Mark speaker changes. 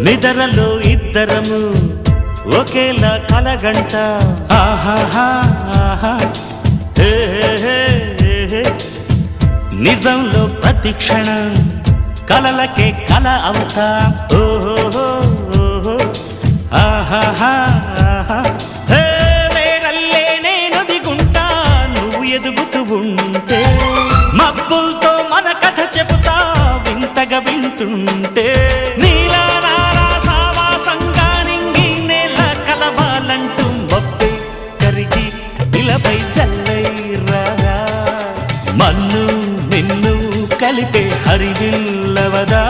Speaker 1: నిదరలో ఇద్దరము ఒకేలా కలగంట ఆహాహా ఆహా హే హే హే నిజంలో ప్రతి క్షణం కలలకే కల అవుతా ఓహో ఆహాహా ఆహా హే మేరల్లే నేను దిగుంటా నువ్వు ఎదుగుతూ ఉంటే మబ్బులతో మన కథ చెబుతా వింతగా వింటుంటే నీలా నాలా సావాసంగా నింగి నేల కలవాలంటూ మబ్బే కరిగి ఇలపై చల్లై రాగా మన్ను నిన్ను కలిపే హరివిల్లవదా